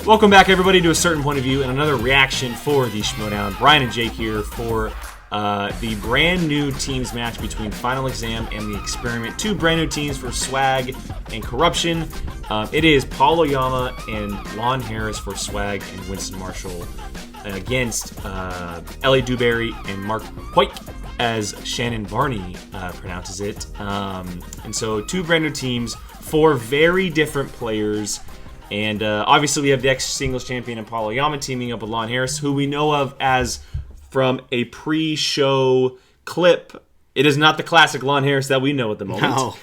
Welcome back, everybody, to A Certain Point of View and another reaction for the Schmoedown. Brian and Jake here for the brand new teams match between Final Exam and The Experiment. Two brand new teams for Swag and Corruption. It is Paul Oyama and Lon Harris for Swag and Winston Marshall against Ellie Dewberry and Mark Hoyk, as Shannon Barney pronounces it. And so two brand new teams, four very different players. And obviously we have the ex-singles champion and Paul Oyama teaming up with Lon Harris, who we know of as from a pre-show clip. It is not the classic Lon Harris that we know at the moment. No.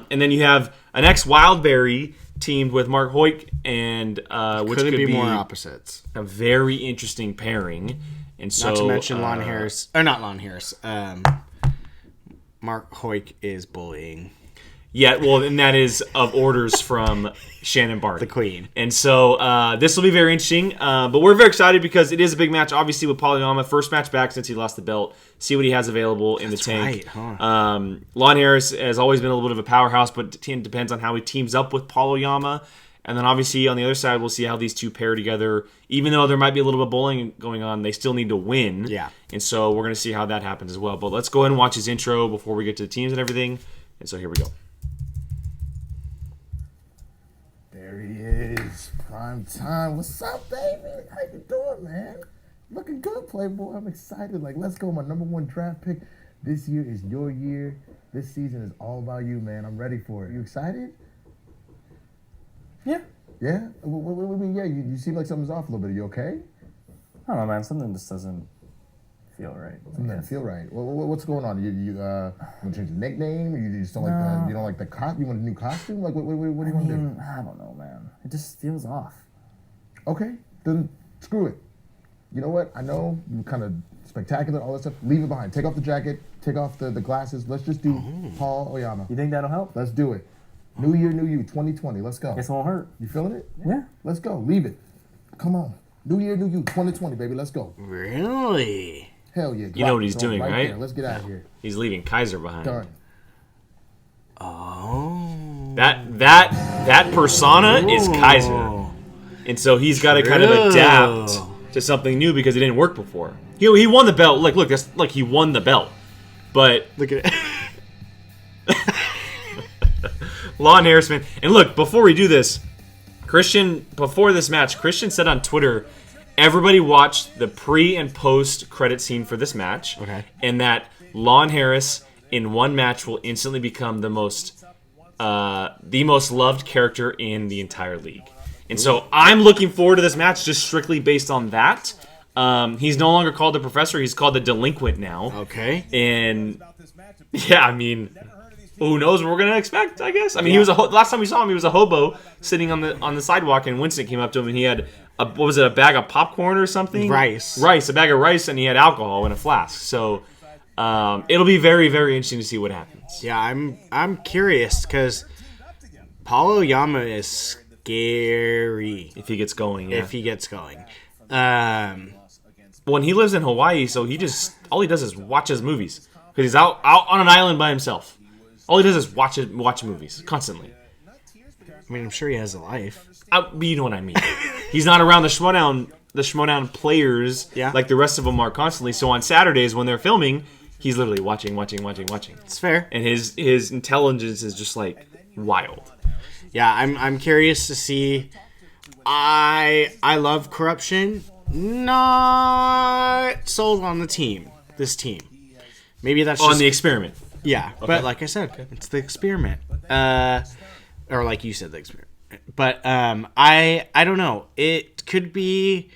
And then you have an ex-Wildberry teamed with Mark Hoyk, and which could be more opposites. A very interesting pairing. And so, not to mention Lon Harris, or not Lon Harris. Mark Hoyk is bullying. Yeah, well, and that is of orders from Shannon Barney, the queen. And so this will be very interesting. But we're very excited because it is a big match, obviously, with Paul Oyama. First match back since he lost the belt. See what he has available in the tank. Right, huh? Lon Harris has always been a little bit of a powerhouse, but it depends on how he teams up with Paul Oyama. And then obviously on the other side, we'll see how these two pair together. Even though there might be a little bit of bowling going on, they still need to win. Yeah. And so we're going to see how that happens as well. But let's go ahead and watch his intro before we get to the teams and everything. And so here we go. There he is, prime time. What's up, baby? How you doing, man? Looking good, Playboy. I'm excited. Like, let's go. My #1 draft pick. This year is your year. This season is all about you, man. I'm ready for it. You excited? Yeah. Yeah? Yeah, you seem like something's off a little bit. Are you okay? I don't know, man. Something just doesn't feel right. Something doesn't feel right. What's going on? You want to change the nickname? Or you just don't like the, you don't like the costume? You want a new costume? Like, what do you want to do? I don't know, man. It just feels off. Okay, then screw it. You know what? I know you're kind of spectacular, all that stuff. Leave it behind. Take off the jacket. Take off the glasses. Let's just do Paul Oyama. You think that'll help? Let's do it. New year, new you, 2020. Let's go. Guess it won't hurt. You feeling it? Yeah. Let's go. Leave it. Come on. New year, new you, 2020, baby. Let's go. Really? Hell yeah. You know what he's Throw it doing, right? there. Let's get out of here. He's leaving Kaiser behind. Done. Oh. That persona is Kaiser. And so he's got to kind of adapt to something new because it didn't work before. He won the belt. Look, that's like he won the belt. But Look at it. Lon Harris, man. And look, before we do this, before this match, Christian said on Twitter, everybody watched the pre and post credit scene for this match. Okay. And that Lon Harris in one match will instantly become the most loved character in the entire league. And so I'm looking forward to this match just strictly based on that. He's no longer called the professor. He's called the delinquent now. Okay. And yeah, I mean, who knows what we're gonna expect? I guess. I mean, he was last time we saw him, he was a hobo sitting on the sidewalk, and Winston came up to him, and he had a bag of popcorn or something? Rice, a bag of rice, and he had alcohol in a flask. So it'll be very, very interesting to see what happens. Yeah, I'm curious because Paul Oyama is scary If he gets going. Yeah. if he gets going. When he lives in Hawaii, so all he does is watch his movies because he's out on an island by himself. All he does is watch movies constantly. I mean, I'm sure he has a life. But you know what I mean. He's not around the Schmoedown players like the rest of them are constantly. So on Saturdays when they're filming, he's literally watching. It's fair. And his intelligence is just like wild. Yeah, I'm curious to see. I love Corruption. Not sold on the team. This team. Maybe that's On just the experiment. Yeah, but like I said, it's the experiment. Or like you said, the experiment. But I don't know. It could be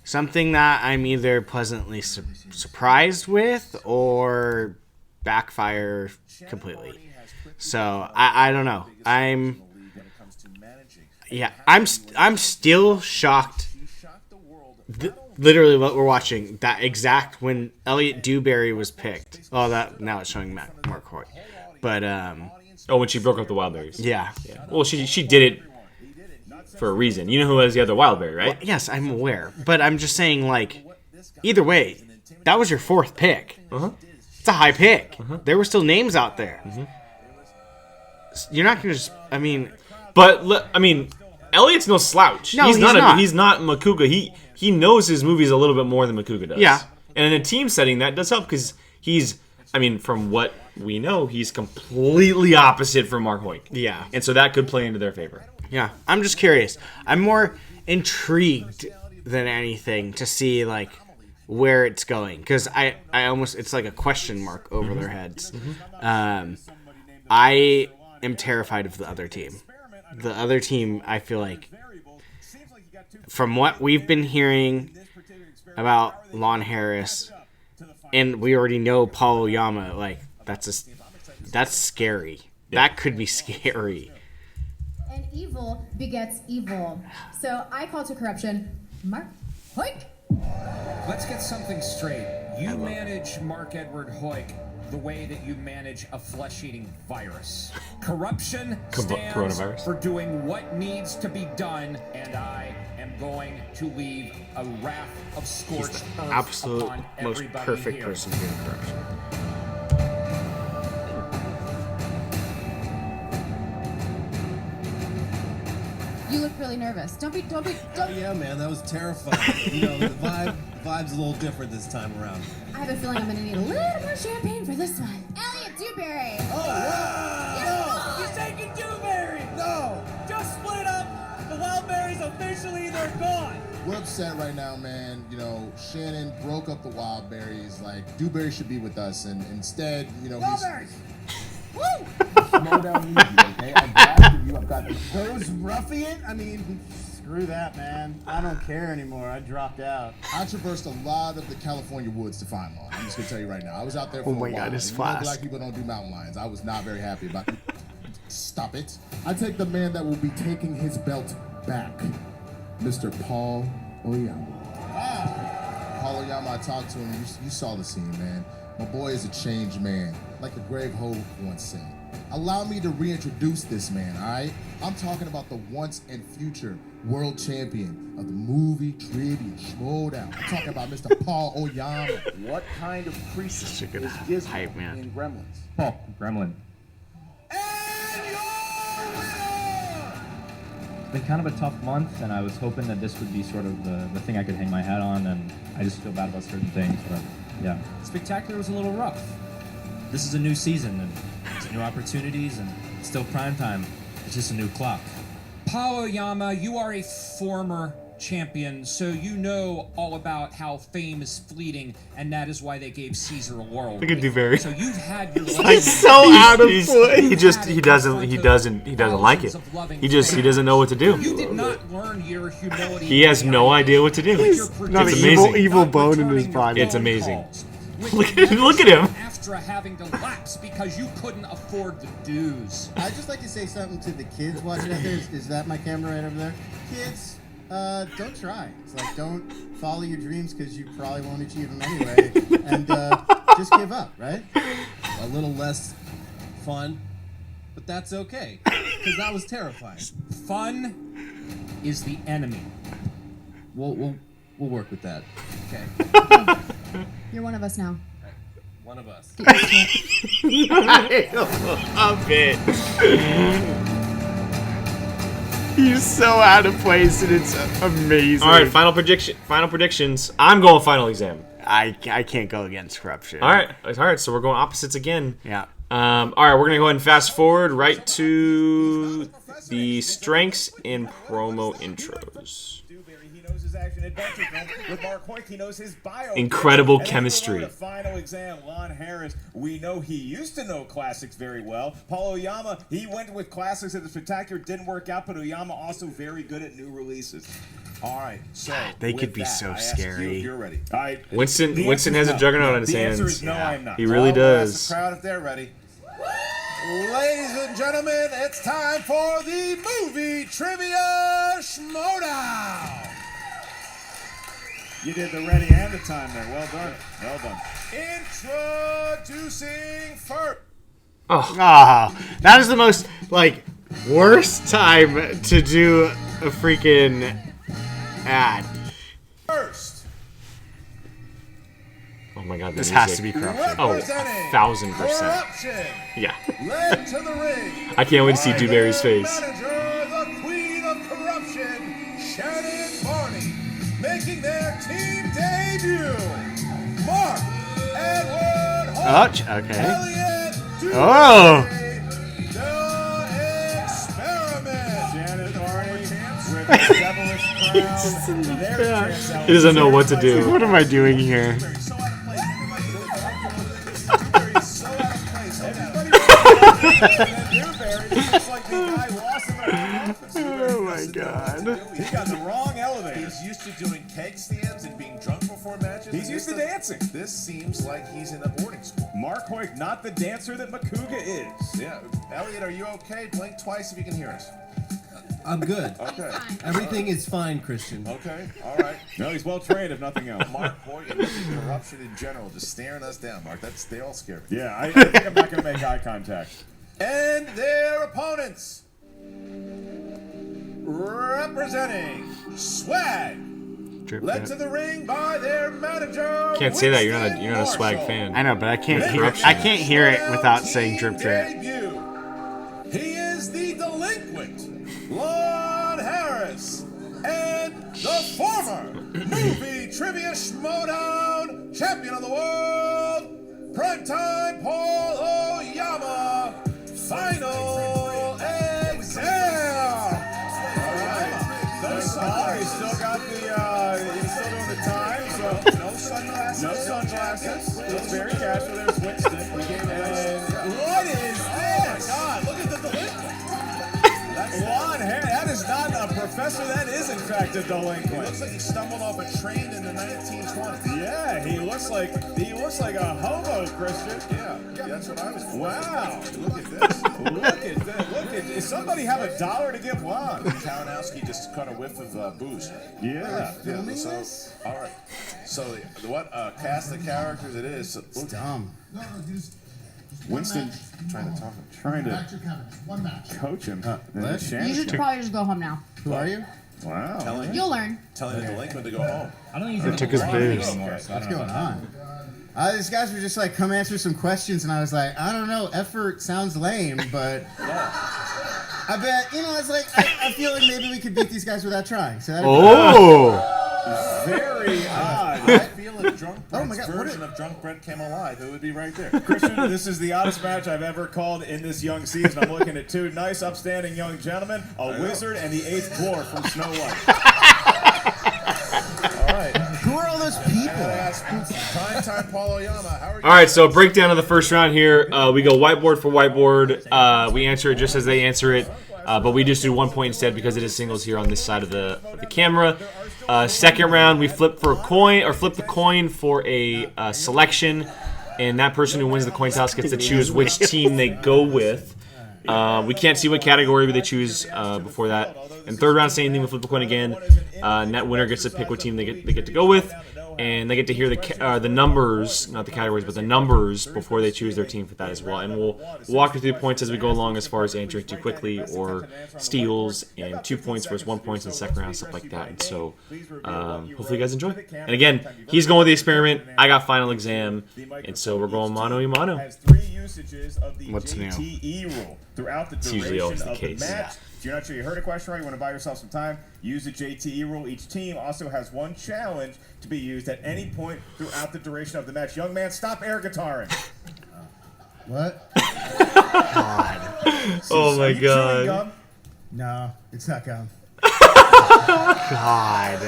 something that I'm either pleasantly surprised with or backfire completely. So I don't know. I'm still shocked. Literally what we're watching, that exact when Elliot Dewberry was picked. Oh, now it's showing Mark Hoyt. But when she broke up the Wildberries. Yeah. Well, she did it for a reason. You know who has the other Wildberry, right? Well, yes, I'm aware. But I'm just saying, like, either way, that was your fourth pick. Uh-huh. It's a high pick. Uh-huh. There were still names out there. Mm-hmm. You're not going to just, I mean... But, I mean, Elliot's no slouch. No, he's not. not. He's not Makuga. He knows his movies a little bit more than Makuga does. Yeah. And in a team setting, that does help because he's. I mean, from what we know, he's completely opposite from Mark Hoyt. Yeah. And so that could play into their favor. Yeah. I'm just curious. I'm more intrigued than anything to see like where it's going because I almost it's like a question mark over their heads. I am terrified of the other team. The other team, I feel like, from what we've been hearing about Lon Harris, and we already know Paul Oyama, like that's scary. Yeah. That could be scary. And evil begets evil. So I call to corruption. Mark Hoyk. Let's get something straight. You manage Mark Edward Hoyk the way that you manage a flesh-eating virus. Corruption stands for doing what needs to be done, and I am going to leave a wrath of scorched earth absolute upon most everybody perfect here. person doing corruption. You look really nervous. Don't. Yeah, man, that was terrifying. You know, the vibe's a little different this time around. I have a feeling I'm gonna need a little more champagne for this one. Elliot Dewberry. Oh, wow. He's taking Dewberry! No! Just split up! The wild berries officially, they're gone! We're upset right now, man. You know, Shannon broke up the wild berries. Like, Dewberry should be with us, and instead, you know, Wild berries! Woo! Schmoedown easy, okay? I've drafted you. I've got the Those ruffian? I mean, screw that, man. I don't care anymore. I dropped out. I traversed a lot of the California woods to find Lon. I'm just gonna tell you right now. I was out there for Oh a my while. God, his And you know flask. black people don't do mountain lions. I was not very happy about it. Stop it. I take the man that will be taking his belt back, Mr. Paul Oyama. Paul Oyama, I talked to him. You saw the scene, man. My boy is a changed man, like the Greg Hope once said. Allow me to reintroduce this man, all right? I'm talking about the once and future world champion of the movie trivia Schmoedown. I'm talking about Mr. Paul Oyama. What kind of creature Such a good is Gizmo hype, man. in Gremlins? Oh, Gremlin. And your winner! It's been kind of a tough month, and I was hoping that this would be sort of the thing I could hang my hat on, and I just feel bad about certain things, but yeah. Spectacular was a little rough. This is a new season, and it's new opportunities, and it's still prime time. It's just a new clock. Paul Oyama, you are a former champion, so you know all about how fame is fleeting, and that is why they gave Caesar a laurel. Look at Dewberry. So you've had your Like so out of place. He doesn't like it. He doesn't know what to do. You did not learn your humility. He has no idea what to do. Not It's an amazing. evil bone in his body. It's amazing. Look at him. After having to lapse because you couldn't afford the dues. I'd just like to say something to the kids watching out there. Is that my camera right over there? Kids, don't try. It's like, don't follow your dreams because you probably won't achieve them anyway. And just give up, right? A little less fun, but that's okay because that was terrifying. Fun is the enemy. We'll work with that. Okay. You're one of us now. One of us. I love it. He's so out of place, and it's amazing. All right, final predictions. I'm going final exam. I can't go against corruption. All right. So we're going opposites again. Yeah. All right, we're gonna go ahead and fast forward right to the strengths and promo intros. He knows his action adventure film. With Mark Hoyt, he knows his bio. Incredible And then chemistry. we're going to final exam. Lon Harris, we know he used to know classics very well. Paul Oyama, he went with classics at the spectacular, didn't work out, but Oyama also very good at new releases. All right, so They with could be that, so I ask you scary. if you're ready. All right. Winston The has answer a is juggernaut no. on his The answer hands. is no, I am not. He really I'll ask does. the crowd if they're ready. Ladies and gentlemen, it's time for the movie trivia Schmoedown. You did the ready and the time there. Well done. Well done. Introducing first. Ah, that is the most worst time to do a freaking ad. First. Oh my God, the This music. has to be corruption. Oh, Representing 1000%. Corruption. Yeah. Led to the ring. I can't wait to see by Dewberry's their face. Manager, the Queen of Corruption. Oh, okay. Elliot Oh. The Experiment. Janet Arney with the devilish crown. He doesn't know what to do. What am I doing here? Oh my god. He's got the wrong elevator. He's used to doing keg stands and being drunk before matches. He's used to dancing. This seems like he's in a boarding school. Mark Hoyt, not the dancer that Makuga is. Yeah. Elliot, are you okay? Blink twice if you can hear us. I'm good. Okay. Everything is fine, Christian. Okay. All right. No, he's well trained, if nothing else. Mark Hoyt and corruption in general just staring us down, Mark. They all scare me. Yeah, I think I'm not going to make eye contact. And their opponents. Representing Swag. Led to the ring by their manager. Can't say that. You're not a Swag fan. I know, but I can't hear it without saying drip drip. Debut. He is the delinquent Lon Harris and the former movie trivia Schmoedown champion of the world, primetime Paul Oyama. Final exam. He's still got he's still doing the time, so No sunglasses. no sunglasses. Looks very casual. There's Winston. What is this? Oh my God! Look at the delinquent. Lon Harris, that is not a professor, that is in fact a He delinquent. looks like he stumbled off a train in the 1920s. Yeah, he looks like a hobo, Christian. Yeah, that's what I was. Wow. Look at this. Look at does somebody have $1 to give Lon? Kalinowski just caught a whiff of booze. Yeah. So, all right. So, what cast of characters it is? It's dumb. Winston Trying to talk. trying to coach him. You should probably just go home now. Who are you? Wow. You'll learn. Telling the delinquent to go home. I don't think he's took his booze. anymore, so I What's don't going know. on? These guys were just like, come answer some questions, and I was like, I don't know, effort sounds lame, but I bet, it's like, I feel like maybe we could beat these guys without trying. So that'd be Very odd. I feel if Drunk Oh Bread's my God, what version of Drunk Bread came alive, it would be right there. Christian, this is the oddest match I've ever called in this young season. I'm looking at two nice, upstanding young gentlemen, a wizard and the 8th dwarf from Snow White. All right. Who are all those people? Primetime Paul Oyama. How are you? All right, so breakdown of the first round here. We go whiteboard for whiteboard. We answer it just as they answer it, but we just do 1 point instead because it is singles here on this side of the camera. Second round, we flip for a coin or flip the coin for a selection, and that person who wins the coin toss gets to choose which team they go with. We can't see what category they choose before that. And third round, same thing. We flip the coin again. And that winner gets to pick what team they get to go with, and they get to hear the numbers, not the categories, but the numbers before they choose their team for that as well. And we'll walk you through the points as we go along, as far as answering too quickly or steals and 2 points versus 1 point in the second round, stuff like that. And so hopefully you guys enjoy. And again, he's going with the experiment. I got final exam, and so we're going mano a mano. Has 3 usages of the What's new? JTE rule throughout the It's usually duration always the of the case. match. If you're not sure you heard a question right, you want to buy yourself some time, use the JTE rule. Each team also has 1 challenge to be used at any point throughout the duration of the match. Young man, stop air guitaring. What? Oh my Are you chewing god. gum? No, it's not gum. God.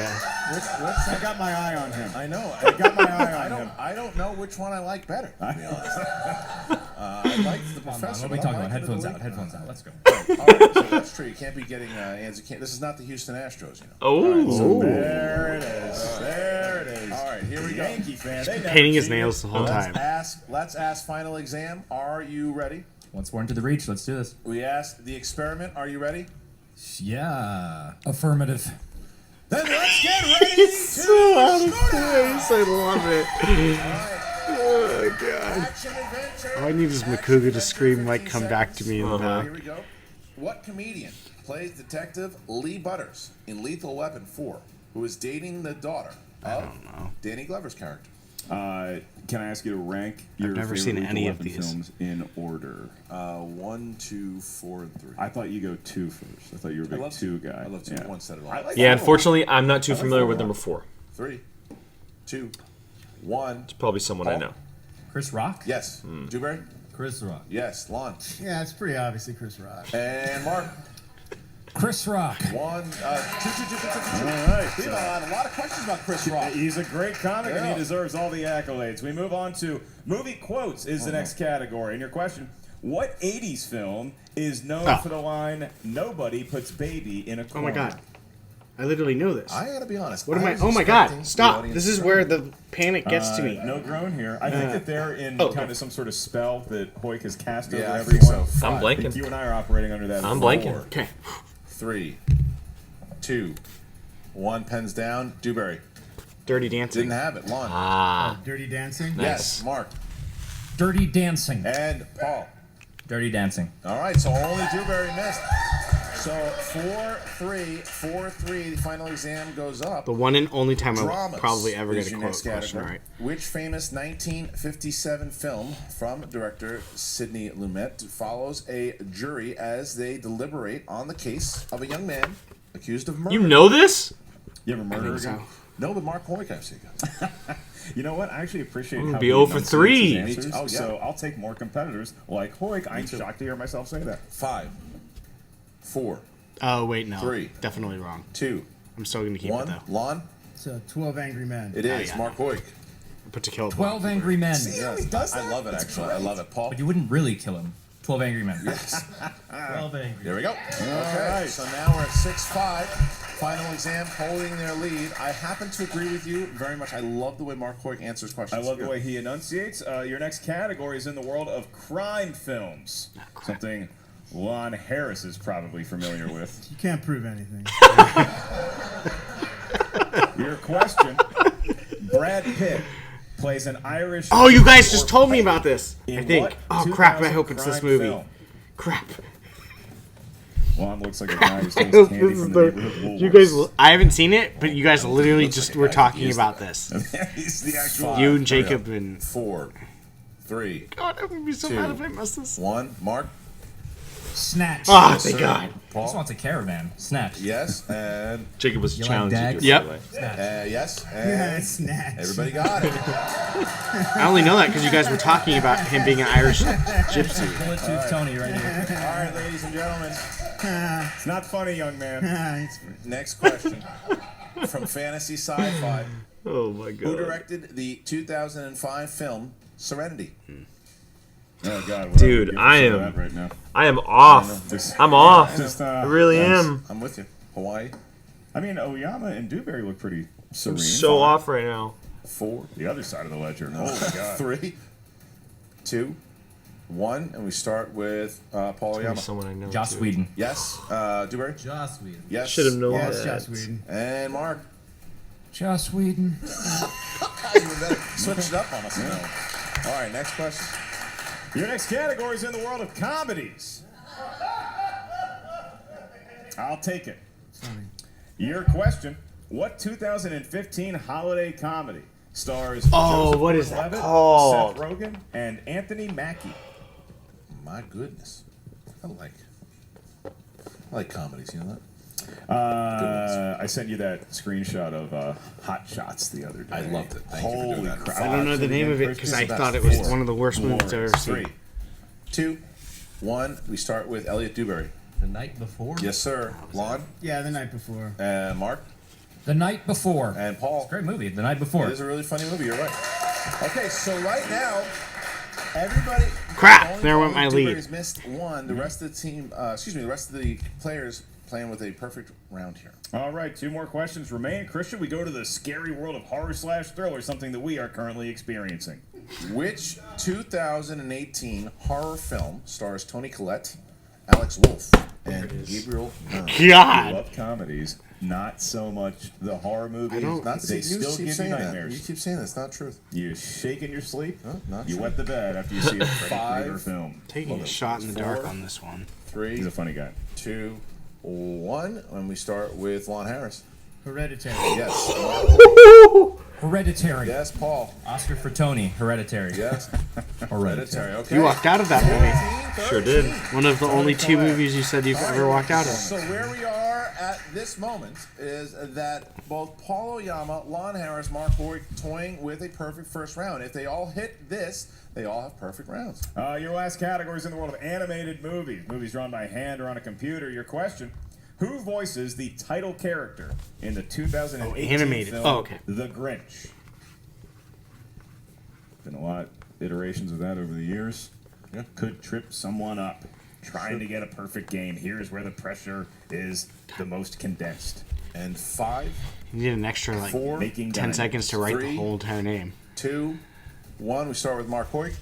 I got my eye on him. I know. I got my eye on him. I don't know which one I like better, to be honest. I like the professor. What are we but I talking like about? the Headphones out. delinquent. Headphones out. Let's go. All right, so that's true. You can't be getting this is not the Houston Astros, you know. Oh. There it is. There it is. All right, here we go. Yankee fan. They never Painting his cheated. nails the whole time. Let's ask final exam. Are you ready? Once we're into the reach, let's do this. We asked the experiment. Are you ready? Yeah. Affirmative. Then let's get ready to Schmoedown. I love it. Oh god. Action adventure. All I need is Makuga to scream, like, come back to me in the Here back. we go. What comedian plays Detective Lee Butters in Lethal Weapon 4, who is dating the daughter of Danny Glover's character? Can I ask you to rank your never favorite seen Lethal any of Weapon these. films in order? 1, 2, 4, and 3. I thought you go 2 first. I thought you were a big 2 guy. I love 2. Yeah. 1 said it all. I like Yeah, 4. unfortunately, I'm not too familiar with number 4. 3, 2, 1. It's probably someone I know. Chris Rock? Yes. Dewberry? Chris Rock. Yes. Lon? Yeah, it's pretty obviously Chris Rock. And Mark? Chris Rock. One, two. All right. We have a lot of questions about Chris Rock. He's a great comic, and Yeah. he deserves all the accolades. We move on to movie quotes is the next category. And your question, what 80s film is known for the line, nobody puts baby in a Oh corner? my god. I literally know this. I gotta be honest. What am I? was Oh my expecting god. the Stop. audience This is to where the panic gets to me. No groan here. I think that they're in kind of some sort of spell that Hoyk has cast over Yeah, I everyone. think so. I'm I think blanking. you and I are operating under that. I'm as well. blanking. Okay. 3, 2, 1. Pens down. Dewberry. Dirty Dancing. Didn't have it. Lon. Ah. Dirty Dancing? Yes. Mark. Dirty Dancing. And Paul. Dirty Dancing. All right, so only Dewberry missed. So 4-3. The final exam goes up. The one and only time I'll Dramas probably ever is get a your quote next question category. right. Which famous 1957 film from director Sidney Lumet follows a jury as they deliberate on the case of a young man accused of murder? You know this? You ever murder a guy? No, but Mark Hoyk, I've seen. You know what? I actually appreciate I'm how gonna be he 0 for enunciates 3. his answers, Oh, yeah. So I'll take more competitors like Hoyk. I'm shocked to hear myself say that. 5, 4, Oh, wait, no. 3. Definitely wrong. 2, I'm still going to keep 1. it, though. Lon? So 12 Angry Men. It is. yeah. Mark Hoyk. Put to kill 12 Angry Men. Yes, I love it, actually. I love it. Paul? But you wouldn't really kill him. 12 Angry Men. Yes. 12 angry. There we go. Okay, so now we're at 6-5. Final exam, holding their lead. I happen to agree with you very much. I love the way Mark Hoyk answers questions. I love the way he enunciates. Your next category is in the world of crime films. Something Lon Harris is probably familiar with. You can't prove anything. Your question, Brad Pitt plays an Irish... Oh, you guys just told me about this. In I think. what Oh, crap. I 2000 hope it's this crime movie. film? Crap. Lon looks like a guy who steals candy from the neighborhood You guys, Woolworths. I haven't seen it, but you guys literally just were talking about this. He's the actual... You and Jacob and... 4, 3, God, I would be so 2, mad if I missed this. 1. Mark? Snatch. Oh, Yes, thank sir. God. This Paul? wants a caravan. Snatch. Yes, and Jacob was like challenging dags? you. Yep. by the way. yes, Yeah, and Snatch. everybody got it. I only know that because you guys were talking about him being an Irish gypsy. Bullet Tooth Tony right here. All right, ladies and gentlemen. It's not funny, young man. Next question. From Fantasy Sci-Fi. Oh my god. Who directed the 2005 film Serenity? Oh, God. Dude, I am- Right now. I am off. I'm off. Just, I really am. I'm with you. Hawaii. I mean, Oyama and Dewberry look pretty serene. I'm so off right now. 4, The other side of the ledger. Oh, my God. 3, 2, 1, and we start with Paul Oyama. Someone I know. Joss too. Whedon. Yes. Dewberry? Joss Whedon. Yes. Should have known Yes, that. Joss Whedon. And Mark. Joss Whedon. You better switch it up on us now. All right, next question. Your next category is in the world of comedies. I'll take it. Your question, what 2015 holiday comedy stars Oh, Joseph what is that Gordon-Levitt, called? Seth Rogen, and Anthony Mackie? My goodness. I like comedies, you know that? I sent you that screenshot of Hot Shots the other day. I loved it. Thank you for doing Holy that. crap. I don't know the name of it because I thought it was one of the worst movies I've ever 3, seen. 2, 1. We start with Elliot Dewberry. The night before. Yes, sir. Lon. Yeah, the night before. And Mark. The Night Before. And Paul. Great movie. The Night Before. It is a really funny movie. You're right. Okay, so right now, everybody. Crap, only there went my lead. Dewberry's missed one. The rest of the team, the rest of the players playing with a perfect round here. All right, 2 more questions remain. Christian, we go to the scary world of horror/thriller, something that we are currently experiencing. Which 2018 horror film stars Toni Collette, Alex Wolff, and Gabriel Byrne? We God. love comedies, not so much the horror movies. Not They you still keep give you saying that. You nightmares. keep saying that's not true. You shake in your sleep. No, not You true. wet the bed after you see a Freddy 5. Krueger film. Taking a shot in the dark on this one. 3, He's a funny guy. 2, 1, and we start with Lon Harris. Hereditary. Yes. Hereditary. Yes, Paul. Oscar for Tony. Hereditary. Yes. Hereditary. Okay. You walked out of that movie. Sure did. One of the only 2 movies you said you've ever walked out of. So where we are at this moment is that both Paul Oyama, Lon Harris, Mark Hoyt toying with a perfect first round. If they all hit this, they all have perfect rounds. Your last category is in the world of animated movies. Movies drawn by hand or on a computer. Your question: who voices the title character in the 2018 animated film The Grinch? Been a lot of iterations of that over the years. Yeah. Could trip someone up trying to get a perfect game. Here's where the pressure is the most condensed. And 5. You need an extra, like, 4, 10 seconds to write 3, the whole entire name. 2, 1. We start with Mark Hoyt.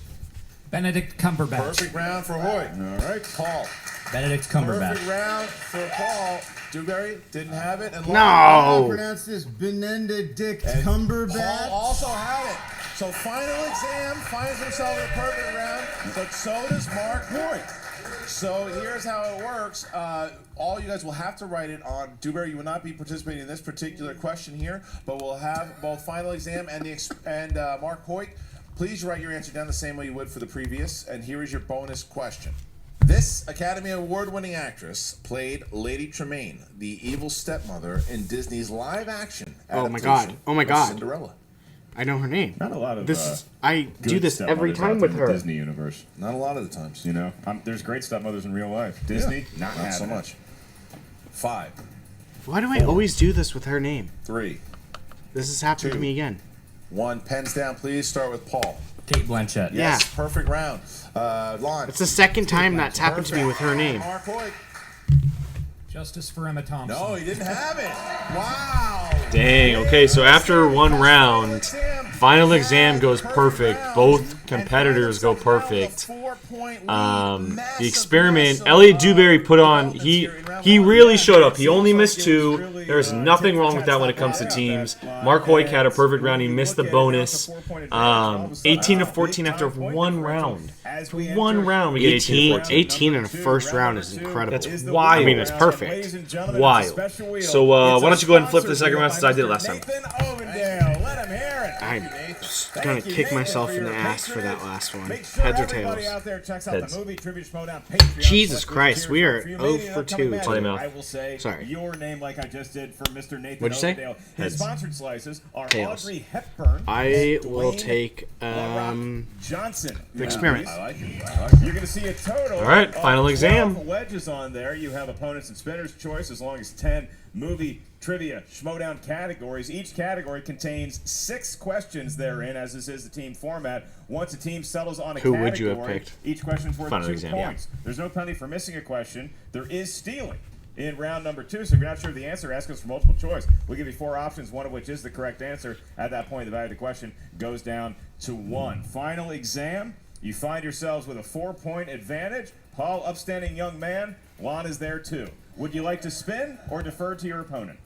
Benedict Cumberbatch. Perfect round for Hoyt. All right, Paul. Benedict Cumberbatch. Perfect round for Paul. Dewberry didn't have it. And I pronounce this Benedict Cumberbatch. Paul also had it. So final exam finds himself a perfect round, but so does Mark Hoyt. So here's how it works. All you guys will have to write it on. Dewberry, you will not be participating in this particular question here, but we'll have both final exam and Mark Hoyt. Please write your answer down the same way you would for the previous. And here is your bonus question. This Academy Award-winning actress played Lady Tremaine, the evil stepmother in Disney's live-action adaptation of Cinderella. I know her name. Not a lot of. I do this every time with her. The Disney universe. Not a lot of the times. You know, there's great stepmothers in real life. Disney, not so much. 5. Why do I always do this with her name? 3. This has happened to 2, me again. 1. Pens down, please. Start with Paul. Kate Blanchett. Yes, perfect round. Lon. It's the second time that's happened to me with her name. Mark Hoyt. Justice for Emma Thompson. No, he didn't have it. Wow. Dang. Okay, so after one round, final exam goes perfect. Both competitors go perfect. The experiment, Elliot Dewberry put on. He really showed up. He only missed 2. There's nothing wrong with that when it comes to teams. Mark Hoyt had a perfect round. He missed the bonus. 18 to 14 after one round. One round, we get 18 to 14. 18 in the first round is incredible. That's wild. I mean, it's perfect. Wild. So why don't you go ahead and flip the second round since I did it last time. I'm gonna kick myself in the ass for that last one. Heads or tails? Heads. Jesus Christ, we are 0 for 2. I will say Sorry. your name like I just did for Mr. Nathan What'd you say? Overdale. His Heads. sponsored slices are Tails. Audrey Hepburn. I will Dwayne take Johnson. the experiment. I like it. You're going to see a total. All right, of final exam. 12 wedges on there. You have opponents and spinners' choice as long as 10 movie, trivia, Schmoedown categories. Each category contains 6 questions therein, as this is the team format. Once a team settles on a Who category, would you have picked? each question's worth Final 2 exam, points. There's no penalty for missing a question. There is stealing in round number 2, so if you're not sure of the answer, ask us for multiple choice. We'll give you 4 options, one of which is the correct answer. At that point, the value of the question goes down to 1. Final exam, you find yourselves with a 4-point advantage. Paul, upstanding young man. Lon is there too. Would you like to spin or defer to your opponent?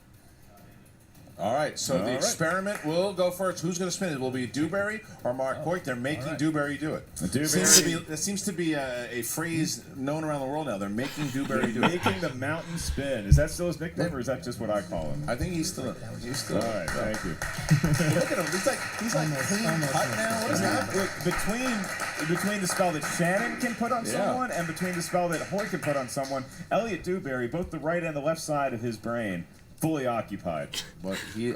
All right, so the experiment will go first. Who's going to spin it? Will it be Dewberry or Mark Hoyt? They're making Dewberry do it. That seems to be a phrase known around the world now. They're making Dewberry do it. Making the mountain spin. Is that still his nickname, or is that just what I call him? I think he's still. All right, thank you. Look at him. He's like clean cut now. What is that? Look, between the spell that Shannon can put on someone and between the spell that Hoyt can put on someone, Elliot Dewberry, both the right and the left side of his brain, fully occupied. But he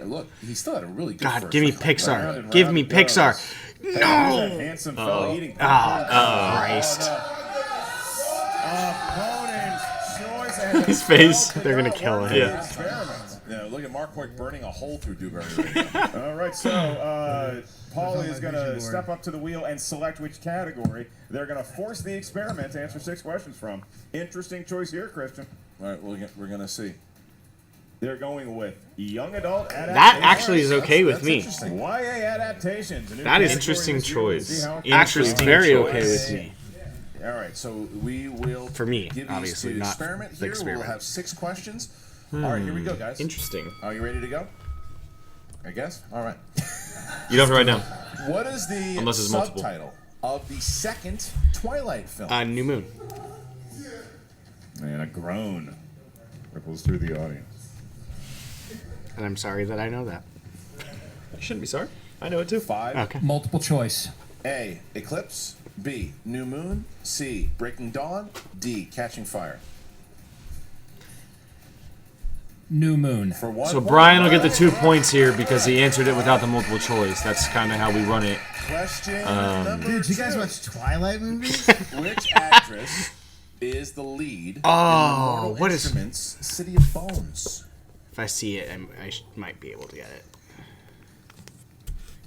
still had a really good. God, give me first Pixar. Give me Pixar. No! Handsome fellow eating. Christ. Opponent's choice. His face. They're gonna kill him. Yeah, look at Mark Hoyt burning a hole through Dewberry right now. All right, so Paul is going to step up to the wheel and select which category they're going to force the experiment to answer 6 questions from. Interesting choice here, Christian. All right, we're going to see. They're going with young adult adaptations. That actually is okay with me. YA adaptations. That is interesting choice. Actually, very okay with me. All right, so we will For me, give obviously, these to not experiment the here. experiment. We'll have 6 questions. All right, here we go, guys. Interesting. Are you ready to go? I guess. All right. You don't have to write down. What is the Unless it's multiple. subtitle of the second Twilight film? New Moon. And a groan ripples through the audience. And I'm sorry that I know that. You shouldn't be sorry. I know it too. 5. Okay. Multiple choice. A. Eclipse. B. New Moon. C. Breaking Dawn. D. Catching Fire. New Moon. For one So point. Brian will get the 2 points here because he answered it without the multiple choice. That's kind of how we run it. Question number Dude, you guys 2. watch Twilight movies? Which actress is the lead in Oh, the what is- Instruments City of Bones? If I see it, might be able to get it.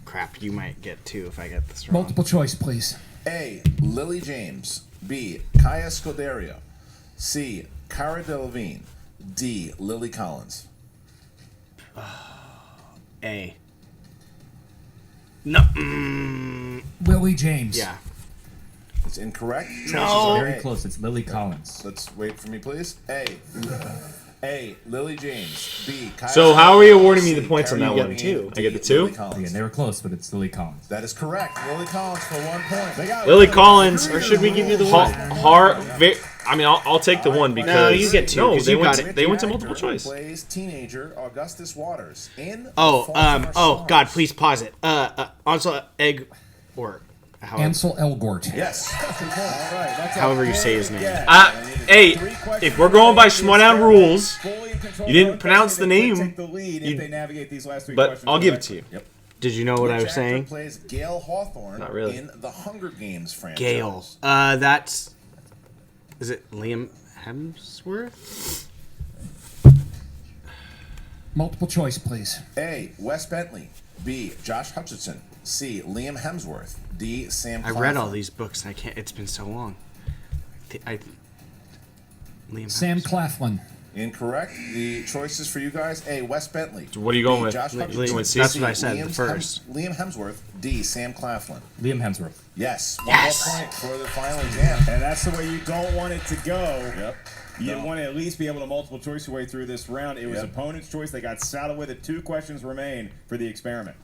Crap, you might get 2 if I get this wrong. Multiple choice, please. A. Lily James. B. Kaya Scodelario. C. Cara Delevingne. D. Lily Collins. A. No. Lily James. Yeah. It's incorrect. No. Choices are Very A. close. It's Lily Collins. Let's wait for me, please. A. Lily James. B. Kaya So how are you awarding me C, the points on Cara that one? Delevingne, I get the D, 2? Lily Collins. Again, they were close, but it's Lily Collins. That is correct. Lily Collins for 1 point. They got Lily Collins. Or should we give you the Ha- one? I mean, I'll take the one because No, you get 2, No, 'cause they you went. got To, it. they went to Which multiple actor choice. Plays teenager Augustus Waters in The Oh, Fault in Our God, Stars? please pause it. Also, egg, or however, Ansel Elgort. Yes. All right. That's a However you say big his name. guess. Hey, 3 questions if we're going by Schmoedown rules, fully in control you didn't of one pronounce question, the they could name, take the lead if you- they navigate these last 3 but questions I'll give it to correctly. you. Yep. did you know what I Which was actor saying? plays Gale Hawthorne Not really. in the Hunger Games franchise? Gale. Is it Liam Hemsworth? Multiple choice, please. A. Wes Bentley. B. Josh Hutcherson. C. Liam Hemsworth. D. Sam I read all Claflin. these books and I can't. It's been so long. Liam Sam Hemsworth. Claflin. Incorrect. The choices for you guys: A. Wes Bentley. So what are you going B, with? Josh Li- Hutcherson. with C? That's C, what I said, the Liam first. Liam Hemsworth. D. Sam Claflin. Liam Hemsworth. Yes. Yes. 1 more point for the final exam. And that's the way you don't want it to go. Yep. You No. want to at least be able to multiple choice your way through this round. It was Yep. opponent's choice. They got saddled with it. 2 questions remain for the experiment.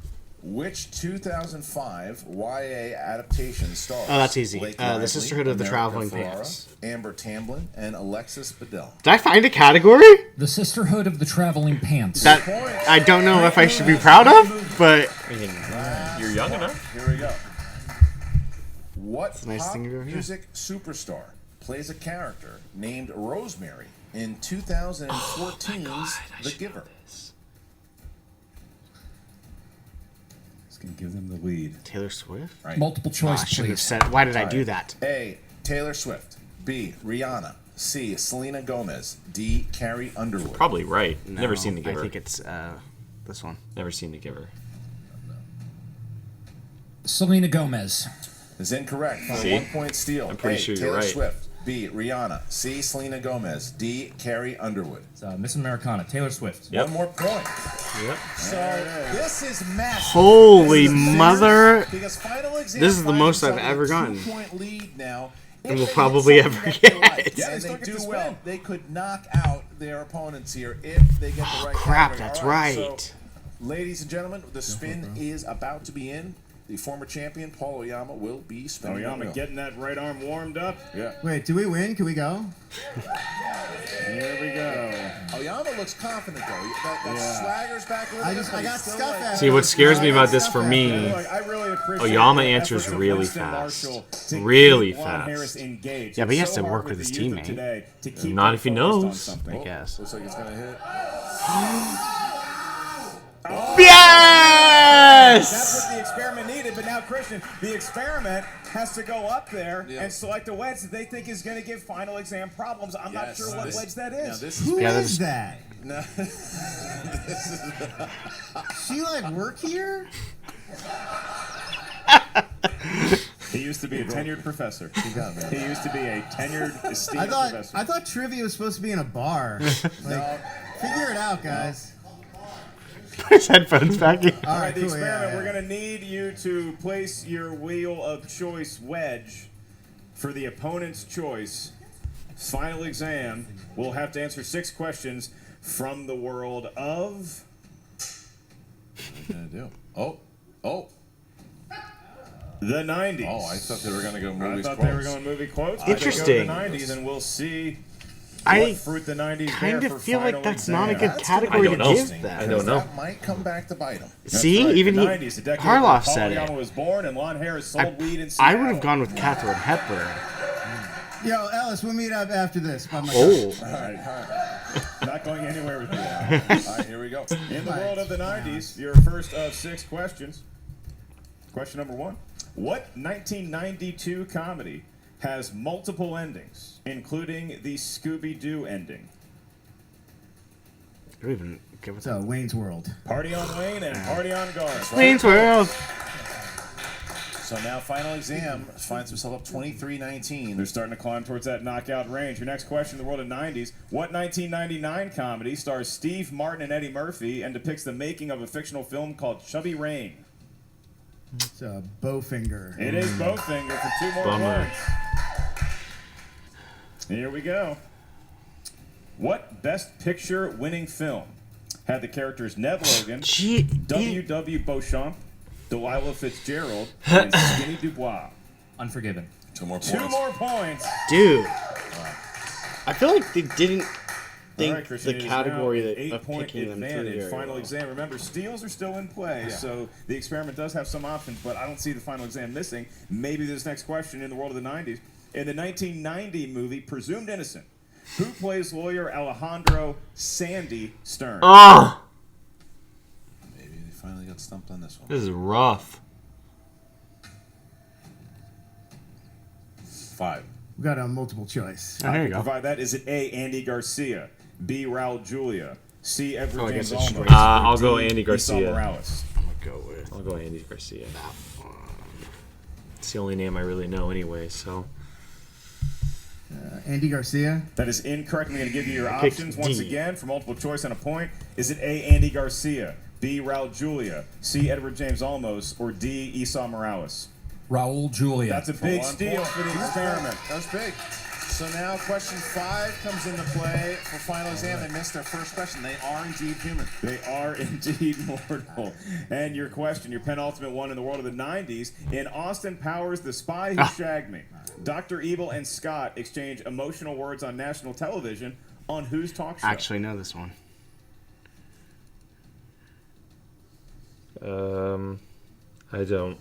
Which 2005 YA adaptation stars? Oh, that's easy. Blake The Lively, Sisterhood of the America Traveling Ferrara, Pants. Amber Tamblyn, and Alexis Bledel. Did I find a category The Sisterhood of the Traveling Pants. that I don't know if I should be proud of, but You're young enough. Here we go. What a nice pop thing to do here. music superstar plays a character named Rosemary in 2014's The Giver? Gonna give them the lead. Taylor Swift. Right. Multiple Oh, choice, I shouldn't have please. said. Why did I All do right. that? A. Taylor Swift. B. Rihanna. C. Selena Gomez. D. Carrie Underwood. Probably right. Never No, seen The Giver. I think it's this one. Never seen The Giver. Selena Gomez. Is incorrect. For See? 1 point steal. I'm pretty A. sure you're Taylor right. Swift. B. Rihanna. C. Selena Gomez. D. Carrie Underwood. It's Miss Americana. Taylor Swift. Yep. 1 more point. Yep. So this is massive. Holy This is mother! Because final exam This is the finds most I've themselves ever with a gotten. 2-point lead now. And If will they probably get ever something that they get. like, Yeah, they and still they get do to well. spin. They could knock out their opponents here if they get the right Crap, category. that's All right, right. so, ladies and gentlemen, the spin is about to be in. The former champion Paul Oyama will be spinning. the Oyama wheel. getting that right arm warmed up. Yeah. Wait, do we win? Can we go? Here we go. Oyama looks confident though. That swagger's back a little I bit, just but I got he's still stuff like- at See, what scares me about this for me, Look, I really appreciate Oyama the answers efforts of really Winston fast. Marshall to Really keep Lon fast. Harris engaged. Yeah, but he It's has so to hard work with his the youth of teammate. today to keep Not them if he focused on knows. something. I guess. Looks like it's gonna hit. Yes! That's what the experiment needed, but now, Christian, the experiment has to go up there Yeah. and select a wedge that they think is going to give final exam problems. I'm not Yes, sure what this- wedge that Now is. this is Who Yeah, is that's- that? no, this is She like work here? He used to be a tenured professor. He used to be a tenured, esteemed professor. I thought trivia was supposed to be in a bar. Like, figure it out, guys. Put his headphones back in. All All right, right, the cool. experiment, Yeah, we're going to need you to place your wheel of choice wedge for the opponent's choice. Final exam, we'll have to answer 6 questions from the world of... gonna do. Oh. the 90s. Oh, I thought they were gonna go I movies. thought they were going movie quotes. Interesting. They go to the 90s, and we'll see I what fruit the 90s kind bear of for feel like final that's exam. not a good That's gonna be category to interesting. give I that. don't know. That might come back to bite him. See, Right, even the he, 90s, the decade Harloff when said Paul Oyama it. was born and Lon Harris sold weed in I Seattle. would have gone with Katharine Hepburn. Yo, Ellis, we'll meet up after this. By my Oh, All right. Not going anywhere with you. All right, here we go. In the world of the 90s, your first of 6 questions. Question number 1. What 1992 comedy has multiple endings, including the Scooby-Doo ending? I don't even get what's So, Wayne's World. Party on Wayne and Party on Garth. Wayne's World. So now Final Exam finds himself up 23-19. They're starting to climb towards that knockout range. Your next question in the world of 90s. What 1999 comedy stars Steve Martin and Eddie Murphy and depicts the making of a fictional film called Chubby Rain? It's Bowfinger. It is Bowfinger for 2 more Bummer. points. Here we go. What Best Picture winning film had the characters Ned Logan, W.W. Beauchamp, Delilah Fitzgerald, and Skinny Dubois? Unforgiven. 2 more points. 2 more points. Dude. I feel like they didn't think All right, Christian, the it is category now an of 8-point picking them through advantage. very Final well. exam. Remember, steals are still in play, so the experiment does have some options, but I don't see the final exam missing. Maybe this next question in the world of the 90s. In the 1990 movie Presumed Innocent, who plays lawyer Alejandro Sandy Stern? Oh, Maybe they finally got stumped on this one. this is rough. 5. We got a multiple choice. Oh, there you go. Provide that. Is it A, Andy Garcia, B, Raul Julia, C, Edward Oh, I James guess it's Olmos, straight. I'll or go D, Andy Esau Garcia. Morales? I'm going to go with. I'll go Andy Garcia. It's the only name I really know anyway, so. Andy Garcia. That is incorrect. I'm going to give you your Pick options once D. again for multiple choice on a point. Is it A, Andy Garcia, B, Raul Julia, C, Edward James Olmos, or D, Esau Morales? Raul Julia. That's a big 1 steal point. for the experiment. That was big. So now question 5 comes into play for Final Exam. They missed their first question. They are indeed human. They are indeed mortal. And your question, your penultimate one in the world of the 90s. In Austin Powers, The Spy Who Shagged Me, Dr. Evil and Scott exchange emotional words on national television on whose talk show? I actually know this one. I don't.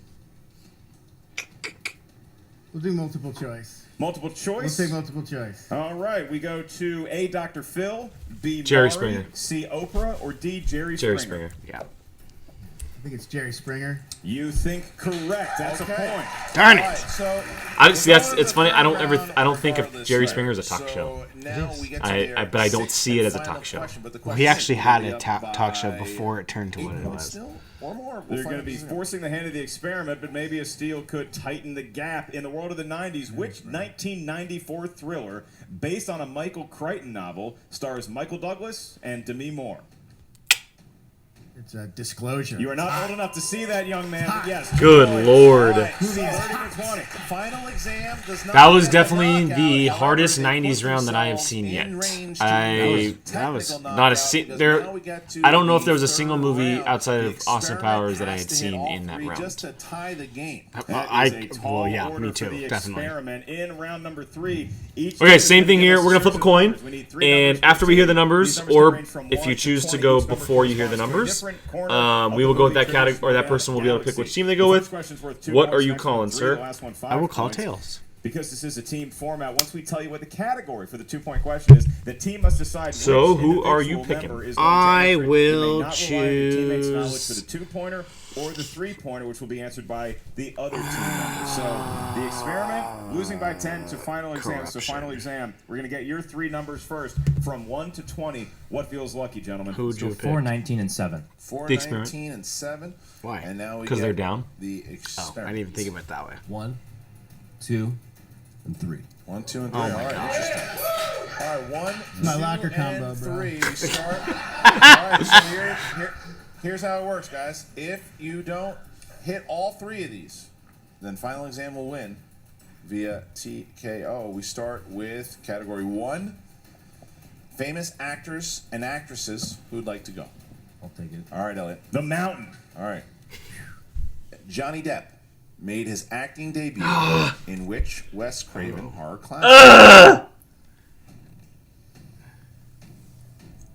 We'll do multiple choice. Multiple We'll choice? take multiple choice. All right, we go to A, Dr. Phil, B, Jerry Maury, Springer. C, Oprah, or D, Jerry Jerry Springer? Springer. Yeah. I think it's Jerry Springer. You think correct. That's Okay. a point. Darn All right, it. so I see. That's we're going it's to funny. the I don't third ever. round I don't think of regardless, Jerry right? Springer as a talk So show. now we get to but I don't 6th see it as a and final talk show. question, but the Well, he question actually is had gonna a be up talk show by before it turned to 8 what it points was. still, or more. We'll They're find going to be out. forcing the hand of the experiment, but maybe a steal could tighten the gap. In the world of the 90s, which 1994 thriller, based on a Michael Crichton novel, stars Michael Douglas and Demi Moore? It's a Disclosure. You are not old enough to see that, young man, but yes. Good points. Lord. All right, so 30 to 20. Final exam does not That was get definitely knockout. the However, hardest they 90s put round that I have themselves seen in yet. range to that was technical not a knockout because there. now we get to I don't know if the there was a third single movie round. outside The of Austin experiment Powers that I has had to hit seen all in that three round. just to tie the game. That I- is a tall well, yeah, order me for too, the definitely. experiment. In round number 3, each Okay, team same is thing gonna here. give We're us gonna flip a series of coin, numbers. We need 3 and numbers per after we hear the team. numbers, These numbers or can range from if 1 you choose to 20. go Each number before you hear the corresponds to a numbers, different corner we of will the go with that movie category, or that Schmoedown person will be able to pick which Galaxy. team they go The with. first question's worth 2 What points, are you next one calling, 3, sir? the last one 5 I will call points. tails. Because this is a team format, once we tell you what the category for the 2-point question is, the team must decide So, which who are you individual picking? member is going to I answer it. will You may not rely on your teammates' knowledge choose- for the 2-pointer or the 3-pointer, which will be answered by the other team member. So the experiment, losing by 10 to final exam. So Corruption. final exam, we're going to get your 3 numbers first from 1 to 20. What feels lucky, gentlemen? Who would you So pick? 4, 19, and 7. 4, The experiment. 19, and 7. Why? And now we 'Cause get they're down? The Oh, experiment. I didn't even think of it that way. 1, 2, and 3. 1, 2, and 3. Oh All my right, God. interesting. All right, 1, my 2, locker and combo, bro. 3. We start. All right, so here's how it works, guys. If you don't hit all 3 of these, then final exam will win via TKO. We start with category 1, famous actors and actresses who'd like to go. I'll take it. All right, Elliot. The Mountain. All right. Johnny Depp made his acting debut in which Wes Craven horror classic?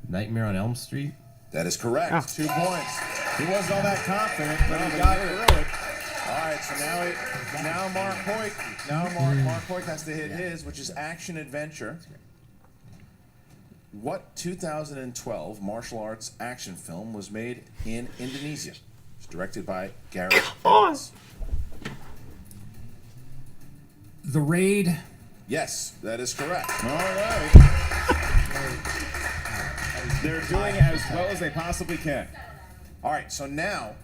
Nightmare on Elm Street. That is correct. Oh. 2 points. He wasn't all that confident, but he got through it. All right, so now Mark Hoyt has to hit his, which is action adventure. What 2012 martial arts action film was made in Indonesia? It's directed by Gareth Evans. The Raid. Yes, that is correct. All right. They're doing as well as they possibly can. All right, so now,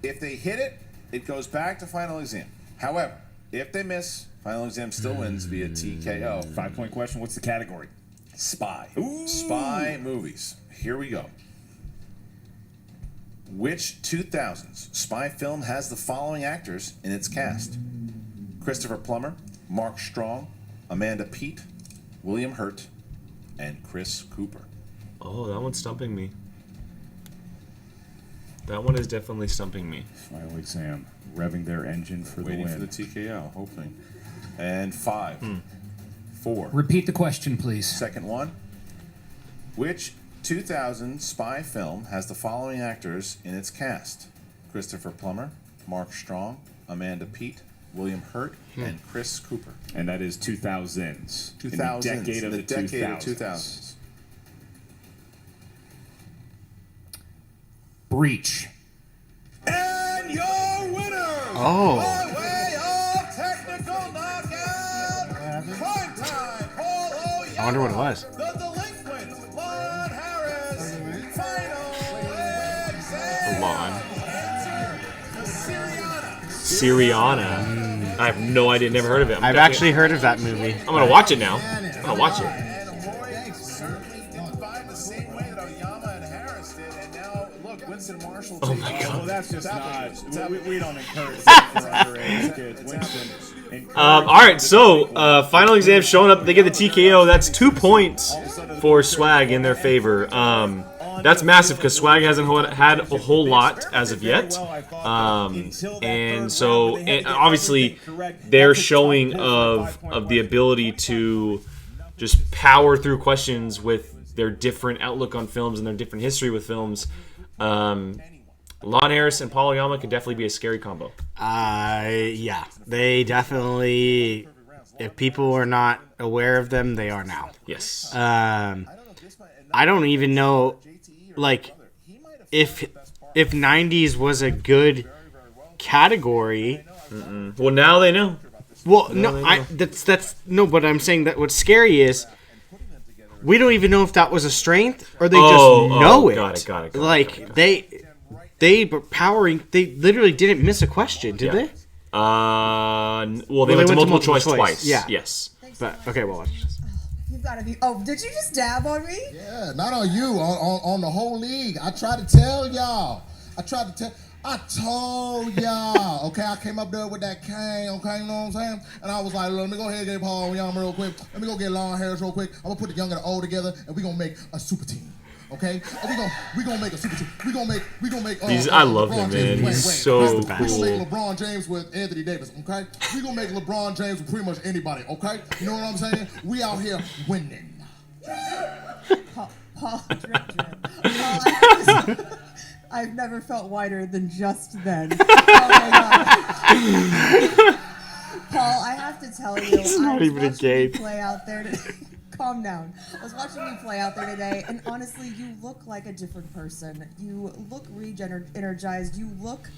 if they hit it, it goes back to final exam. However, if they miss, final exam still wins via TKO. 5-point question. What's the category? Spy. Spy movies. Here we go. Which 2000s spy film has the following actors in its cast? Christopher Plummer, Mark Strong, Amanda Peet, William Hurt, and Chris Cooper. Oh, that one's stumping me. That one is definitely stumping me. Final exam. Revving their engine for the Waiting win. for the TKO, hoping. And 5, 4. Repeat the question, please. Second one. Which 2000 spy film has the following actors in its cast? Christopher Plummer, Mark Strong, Amanda Peet, William Hurt, and Chris Cooper. And that is 2000s. 2000s. In the decade of the 2000s. Breach. And your winner, Oh. by way of technical knockout, prime time, Paul O'Yama. I wonder what it was. The delinquent, Lon Harris, final exam. Lon. Syriana. Syriana. I have no idea. Never heard of it. I've actually heard of that movie. I'm gonna watch it now. I'm gonna watch it. And Roy certainly didn't find the same way that Oyama and Harris did, and now, look, Winston Marshall. Oh my God. Well, that's just not. We don't encourage that for underage kids. Winston. All right, so final exam showing up. They get the TKO. That's 2 points for Swag in their favor. That's massive because Swag hasn't had a whole lot as of yet. And so obviously their showing of the ability to just power through questions with their different outlook on films and their different history with films. Lon Harris and Paul Oyama could definitely be a scary combo. Yeah, they definitely. If people are not aware of them, they are now. Yes. I don't even know, like, if 90s was a good category. Well, now they know. Well, no, that's no. But I'm saying that what's scary is we don't even know if that was a strength or they just know it. Got it. Like they were powering. They literally didn't miss a question, did they? Well, they went to multiple choice twice. Yeah. Yes. But okay, well, watch this. You gotta be. Oh, did you just dab on me? Yeah, not on you, on the whole league. I tried to tell y'all. I told y'all. Okay, I came up there with that cane, okay, you know what I'm saying? And I was like, let me go ahead and get Paul Young real quick. Let me go get Lon Harris real quick. I'm gonna put the young and the old together, and we're gonna make a super team. Okay? We gonna make a super team. We gonna make I love him, LeBron man. James. He's so We gonna cool. make LeBron James with Anthony Davis, okay? We gonna make LeBron James with pretty much anybody, okay? You know what I'm saying? We out here winning. Paul, I've never felt whiter than just then. Oh my God. Paul, I have to tell you, He's not even a gay. Play out there today. Calm down. I was watching you play out there today, and honestly, you look like a different person. You look energized. You look.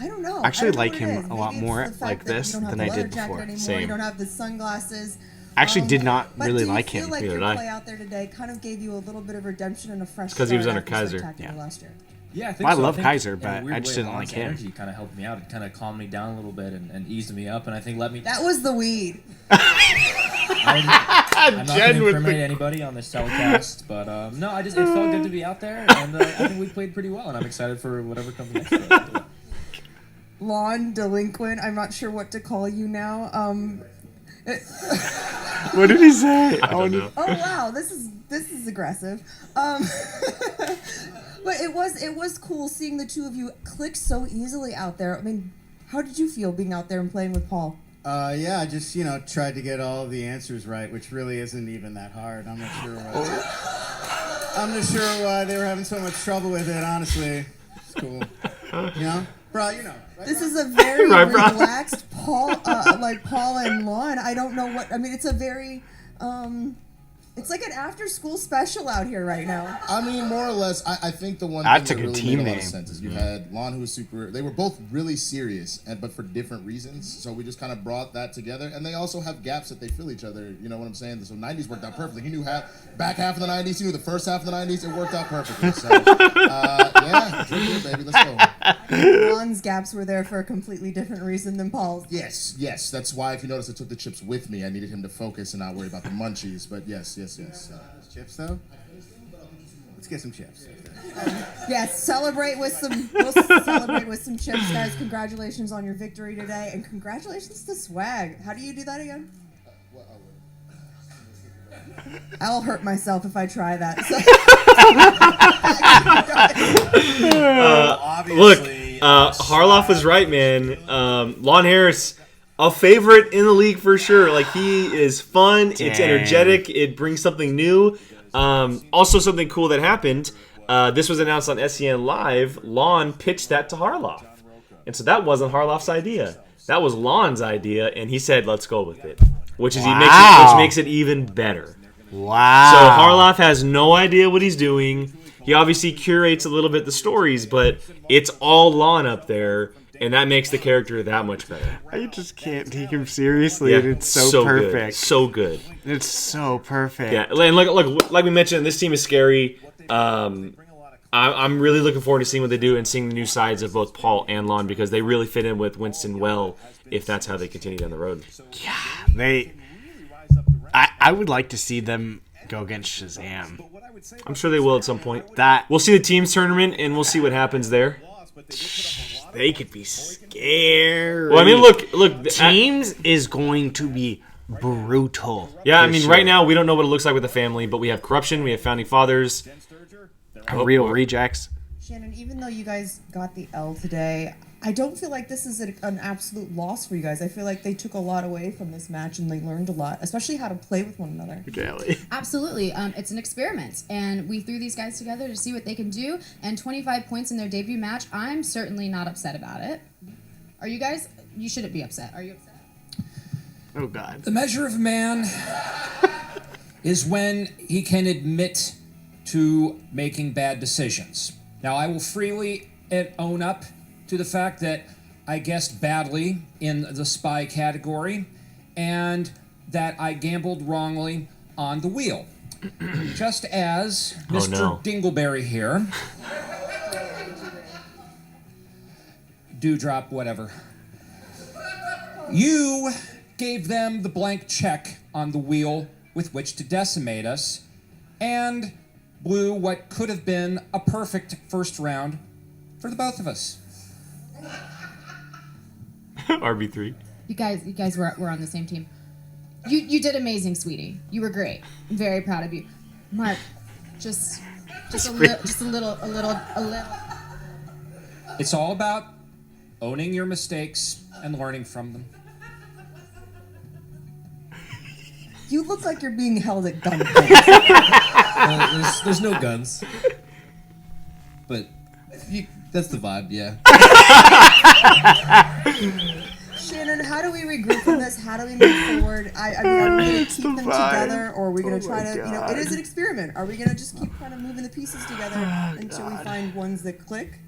I don't know. I actually like what it him is. a Maybe lot it's more the fact like that this you don't have than the I leather did jacket before. anymore. Same. You don't have the sunglasses. I actually did not But really do you like feel him. like Neither your did I. play out there today kind of gave you a little bit of redemption and a fresh start 'cause he was under after Kaiser. Spectacular Yeah. last year? Yeah, I think Well, I so. love think Kaiser, in a but weird I just way, didn't like Lon's him. Energy kind of helped me out. It kind of calmed me down a little bit and eased me up, and I think let me. That was the weed. I'm not going Jen to with incriminate the- anybody on this telecast, but no, it felt good to be out there, and I think we played pretty well, and I'm excited for whatever comes next. Lawn delinquent. I'm not sure what to call you now. What did he say? I don't know. Oh wow, this is aggressive. But it was cool seeing the two of you click so easily out there. I mean, how did you feel being out there and playing with Paul? Yeah, I just, tried to get all of the answers right, which really isn't even that hard. I'm not sure why they were having so much trouble with it, honestly. It's cool. Bro, right? This is a very Right, bro. relaxed Paul, like Paul and Lon. I don't know what, I mean, it's a very, It's like an after-school special out here right now. I mean, more or less, I think the one That's thing a that good really team made a lot name. of sense is you had Lon, who was super. They were both really serious, but for different reasons. So we just kind of brought that together, and they also have gaps that they fill each other. You know what I'm saying? So '90s worked out perfectly. He knew back half of the '90s. He knew the first half of the '90s. It worked out perfectly. So yeah, drink it, baby. Let's go. Lon's gaps were there for a completely different reason than Paul's. Yes. That's why, if you notice, I took the chips with me. I needed him to focus and not worry about the munchies. But yes. Chips though? Let's get some chips. Yes, celebrate with some chips, guys. Congratulations on your victory today, and congratulations to Swag. How do you do that again? I'll hurt myself if I try that. Look, Harloff was right, man. Lon Harris, a favorite in the league for sure. Like, he is fun. Dang. It's energetic. It brings something new. Also, something cool that happened. This was announced on SEN Live. Lon pitched that to Harloff. And so that wasn't Harloff's idea. That was Lon's idea, and he said, let's go with it. Which makes it even better. Wow. So Harloff has no idea what he's doing. He obviously curates a little bit the stories, but it's all Lon up there. And that makes the character that much better. I just can't take him seriously, and it's so perfect. Good. So good. It's so perfect. Yeah, and look, like we mentioned, this team is scary. I'm really looking forward to seeing what they do and seeing the new sides of both Paul and Lon, because they really fit in with Winston well if that's how they continue down the road. Yeah, I would like to see them go against Shazam. I'm sure they will at some point. We'll see the teams tournament, and we'll see what happens there. They could be scary. Well, I mean, look. Teams is going to be brutal. Yeah, I mean, right now we don't know what it looks like with the family, but we have Corruption, we have Founding Fathers, real rejects. Shannon, even though you guys got the L today, I don't feel like this is an absolute loss for you guys. I feel like they took a lot away from this match, and they learned a lot, especially how to play with one another. Really? Absolutely. It's an experiment, and we threw these guys together to see what they can do, and 25 points in their debut match. I'm certainly not upset about it. Are you guys? You shouldn't be upset. Are you upset? Oh, God. The measure of a man is when he can admit to making bad decisions. Now, I will freely own up to the fact that I guessed badly in the spy category and that I gambled wrongly on the wheel. Just as Mr. Dingleberry here, Dewdrop, whatever, you gave them the blank check on the wheel with which to decimate us and blew what could have been a perfect first round for the both of us. RB3. You guys were on the same team. You did amazing, sweetie. You were great. I'm very proud of you. Mark, just a little. It's all about owning your mistakes and learning from them. You look like you're being held at gunpoint. There's no guns. But that's the vibe, yeah. Shannon, how do we regroup from this? How do we move forward? I mean, are we going to keep them together, or are we going to try to, it is an experiment. Are we going to just keep kind of moving the pieces together until we find ones that click?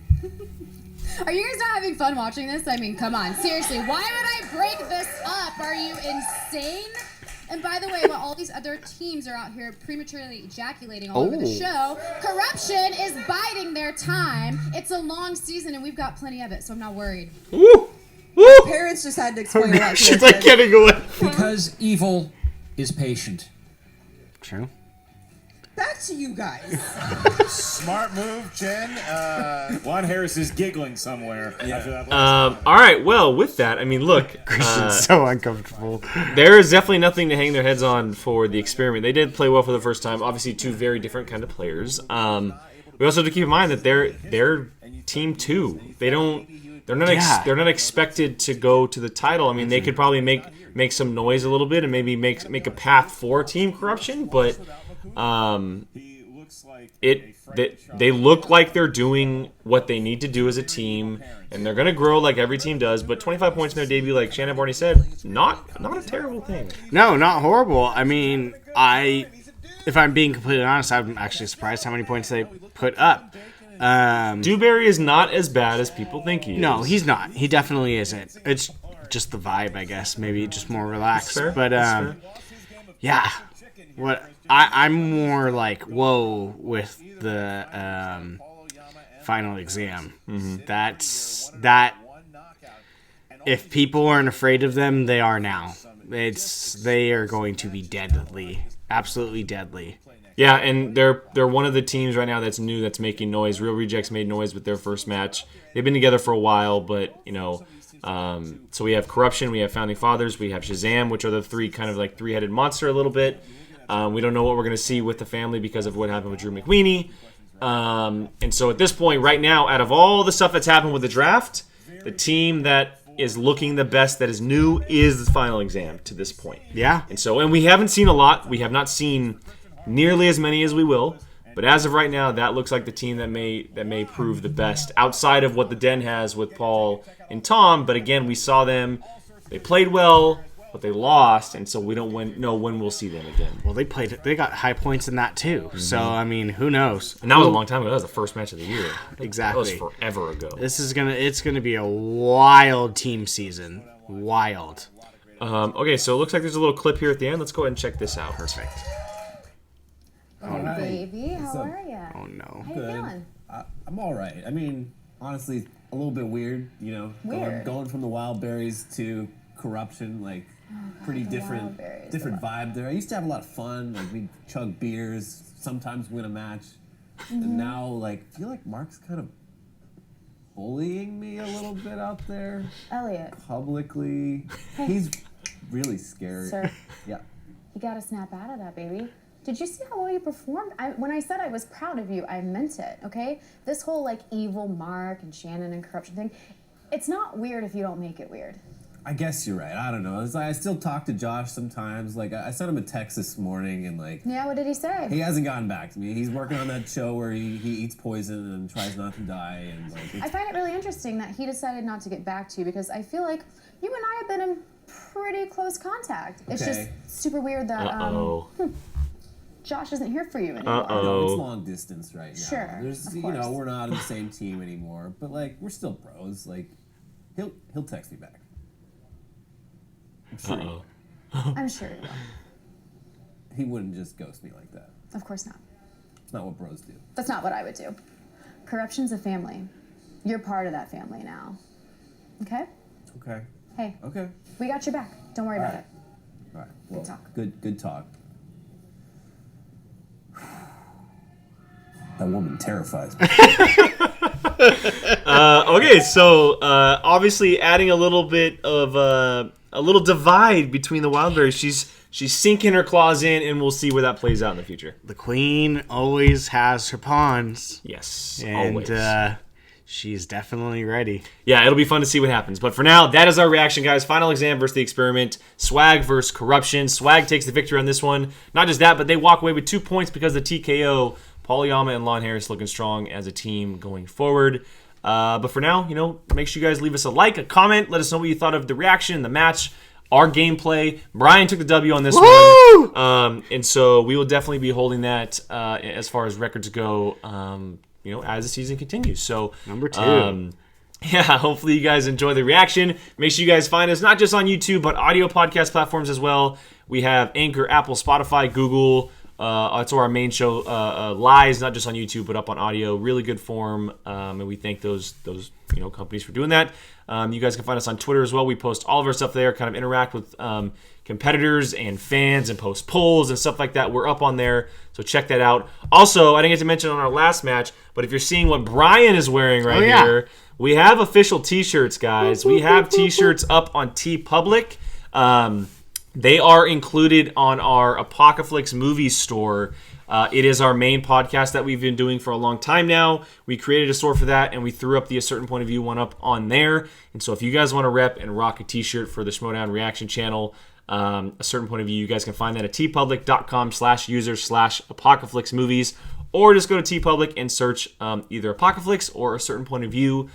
Are you guys not having fun watching this? I mean, come on. Seriously, why would I break this up? Are you insane? And by the way, while all these other teams are out here prematurely ejaculating all over the show, Corruption is biding their time. It's a long season, and we've got plenty of it, so I'm not worried. Woo! My parents just had to explain a lot to She's like getting away. Because evil is patient. True. Back to you guys. Smart move, Jen. Lon Harris is giggling somewhere after that. All right, well, with that, I mean, look. Christian's so uncomfortable. There is definitely nothing to hang their heads on for the experiment. They did play well for the first time. Obviously, two very different kind of players. We also have to keep in mind that they're team two. They're not expected to go to the title. I mean, they could probably make some noise a little bit and maybe make a path for Team Corruption, but they look like they're doing what they need to do as a team, and they're going to grow like every team does. But 25 points in their debut, like Shannon already said, not a terrible thing. No, not horrible. I mean, if I'm being completely honest, I'm actually surprised how many points they put up. Dewberry is not as bad as people think he is. No, he's not. He definitely isn't. It's just the vibe, I guess. Maybe just more relaxed. Fair. But yeah, what I'm more like whoa with the final exam. That's that. If people aren't afraid of them, they are now. They are going to be deadly, absolutely deadly. Yeah, and they're one of the teams right now that's new, that's making noise. Real Rejects made noise with their first match. They've been together for a while, but so we have Corruption, we have Founding Fathers, we have Shazam, which are the three kind of like three-headed monster a little bit. We don't know what we're going to see with the family because of what happened with Drew McWeeny. And so at this point, right now, out of all the stuff that's happened with the draft, the team that is looking the best, that is new, is the final exam to this point. Yeah. And we haven't seen a lot. We have not seen nearly as many as we will. But as of right now, that looks like the team that may prove the best outside of what the Den has with Paul and Tom. But again, we saw them. They played well, but they lost, and so we don't know when we'll see them again. Well, they got high points in that too. So I mean, who knows? And that was a long time ago. That was the first match of the year. Exactly. That was forever ago. It's gonna be a wild team season. Wild. Okay, so it looks like there's a little clip here at the end. Let's go ahead and check this out. Perfect. Hey, baby, how are you? Oh no. How you feeling? I'm all right. I mean, honestly, a little bit weird, Weird. going from the wild berries to Corruption, like pretty different vibe there. I used to have a lot of fun, like we'd chug beers, sometimes win a match, and now like I feel like Mark's kind of bullying me a little bit out there. Elliot. Publicly. He's really scary. Sir. Yeah. You gotta snap out of that, baby. Did you see how well you performed? When I said I was proud of you, I meant it, okay? This whole, like, evil Mark and Shannon and Corruption thing, it's not weird if you don't make it weird. I guess you're right. I don't know. It's like I still talk to Josh sometimes. Like, I sent him a text this morning, and, like... Yeah, what did he say? He hasn't gotten back to me. He's working on that show where he eats poison and tries not to die, and, like... I find it really interesting that he decided not to get back to you, because I feel like you and I have been in pretty close contact. It's just super weird that, Josh isn't here for you anymore. No, it's long distance right now. Sure. There's, we're not in the same team anymore, but like we're still bros. Like, he'll text me back. I'm sure he will. He wouldn't just ghost me like that. Of course not. It's not what bros do. That's not what I would do. Corruption's a family. You're part of that family now. Okay? Okay. Hey. Okay. We got your back. Don't worry about it. All right. Good talk. Good talk. That woman terrifies me. Okay, so obviously adding a little bit of a little divide between the Wildberries. She's sinking her claws in, and we'll see where that plays out in the future. The queen always has her pawns. Yes, and always. She's definitely ready. Yeah, it'll be fun to see what happens. But for now, that is our reaction, guys. Final Exam versus The Experiment. Swag versus Corruption. Swag takes the victory on this one. Not just that, but they walk away with 2 points because of the TKO. Paul Yama and Lon Harris looking strong as a team going forward. But for now, make sure you guys leave us a like, a comment. Let us know what you thought of the reaction, the match, our gameplay. Brian took the W on this one. And so we will definitely be holding that as far as records go, as the season continues. So number 2. Yeah, hopefully you guys enjoy the reaction. Make sure you guys find us not just on YouTube, but audio podcast platforms as well. We have Anchor, Apple, Spotify, Google. That's where our main show lies, not just on YouTube, but up on audio. Really good form, and we thank those companies for doing that. You guys can find us on Twitter as well. We post all of our stuff there, kind of interact with competitors and fans and post polls and stuff like that. We're up on there, so check that out. Also, I didn't get to mention on our last match, but if you're seeing what Brian is wearing here, we have official T-shirts, guys. We have T-shirts up on TeePublic. They are included on our Apocalypse Movies store. It is our main podcast that we've been doing for a long time now. We created a store for that, and we threw up the A Certain Point of View one up on there. And so if you guys want to rep and rock a T-shirt for the Schmoedown Reaction channel, A Certain Point of View, you guys can find that at teepublic.com/user/Apocalypse Movies, or just go to TeePublic and search either Apocalypse or A Certain Point of View.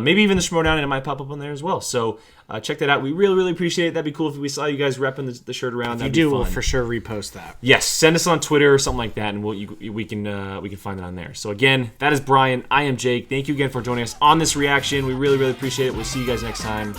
maybe even the Schmoedown, and it might pop up on there as well. So check that out. We really, really appreciate it. That'd be cool if we saw you guys repping the shirt around. If That'd you be do, we'll fun. for sure repost that. Yes, send us on Twitter or something like that, and we can find it on there. So again, that is Brian. I am Jake. Thank you again for joining us on this reaction. We really, really appreciate it. We'll see you guys next time.